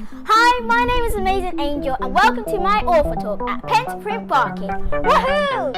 Hi, my name is Amazing Angel and welcome to my author talk at Pen to Print Barking. Woohoo!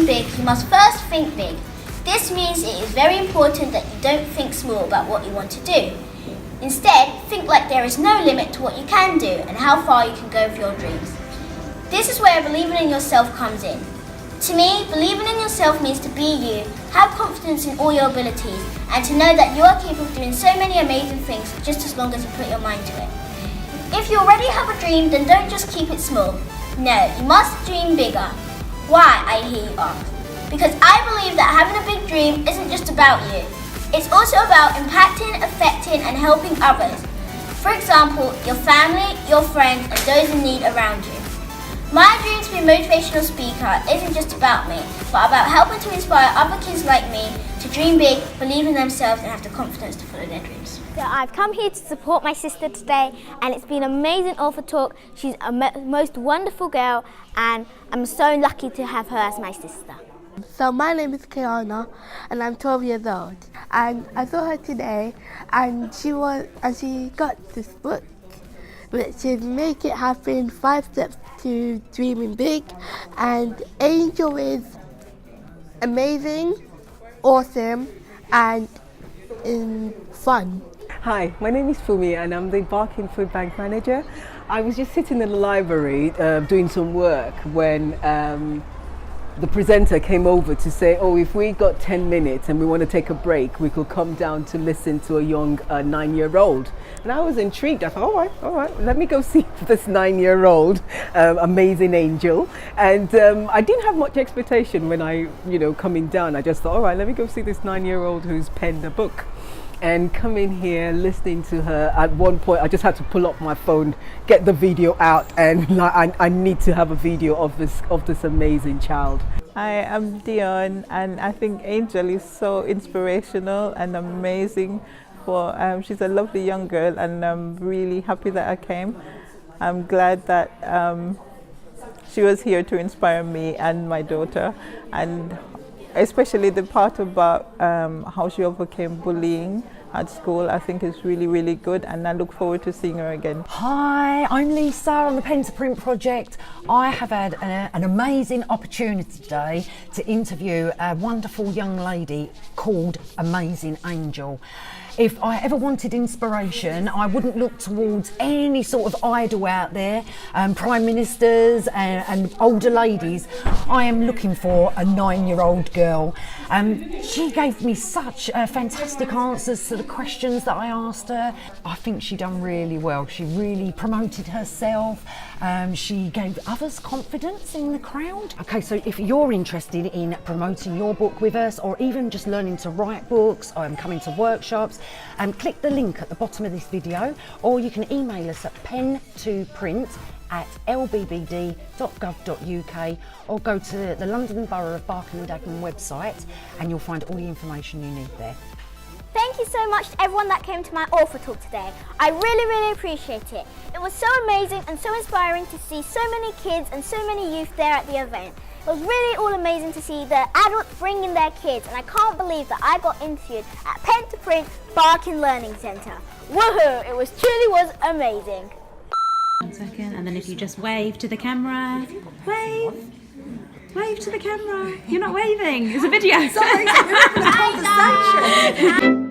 Big, you must first think big. This means it is very important that you don't think small about what you want to do. Instead, think like there is no limit to what you can do and how far you can go with your dreams. This is where believing in yourself comes in. To me, believing in yourself means to be you, have confidence in all your abilities, and to know that you are capable of doing so many amazing things just as long as you put your mind to it. If you already have a dream, then don't just keep it small. No, you must dream bigger. Why, I hear you ask? Because I believe that having a big dream isn't just about you. It's also about impacting, affecting and helping others. For example, your family, your friends and those in need around you. My dream to be a motivational speaker isn't just about me, but about helping to inspire other kids like me to dream big, believe in themselves and have the confidence to follow their dreams. So I've come here to support my sister today and it's been an amazing author talk. She's a most wonderful girl and I'm so lucky to have her as my sister. So my name is Kiana and I'm 12 years old and I saw her today and she got this book which is Make It Happen, 5 Steps to Dreaming Big, and Angel is amazing, awesome and fun. Hi, my name is Fumi and I'm the Barking Food Bank manager. I was just sitting in the library doing some work when the presenter came over to say, oh, if we got 10 minutes and we want to take a break, we could come down to listen to a young 9-year-old. And I was intrigued. I thought, all right, let me go see this 9-year-old amazing angel. And I didn't have much expectation when I, coming down. I just thought, all right, let me go see this 9-year-old who's penned a book. And coming here, listening to her, at one point I just had to pull up my phone, get the video out, and I need to have a video of this amazing child. I am Dion, and I think Angel is so inspirational and amazing. She's a lovely young girl, and I'm really happy that I came. I'm glad that she was here to inspire me and my daughter, and especially the part about how she overcame bullying at school, I think is really, really good, and I look forward to seeing her again. Hi, I'm Lisa on the Pen to Print project. I have had an amazing opportunity today to interview a wonderful young lady called Amazing Angel. If I ever wanted inspiration, I wouldn't look towards any sort of idol out there, prime ministers and older ladies. I am looking for a 9-year-old girl. She gave me such fantastic answers to the questions that I asked her. I think she done really well. She really promoted herself. She gave others confidence in the crowd. Okay, so if you're interested in promoting your book with us, or even just learning to write books, coming to workshops, click the link at the bottom of this video, or you can email us at pen2print@lbbd.gov.uk, or go to the London Borough of Barking and Dagenham website and you'll find all the information you need there. Thank you so much to everyone that came to my author talk today. I really, really appreciate it. It was so amazing and so inspiring to see so many kids and so many youth there at the event. It was really all amazing to see the adults bring in their kids, and I can't believe that I got interviewed at Pen to Print Barking Learning Centre. Woohoo! It truly was amazing. 1 second, and then if you just wave to the camera, wave to the camera. You're not waving. It's a video. Sorry, we're having a conversation.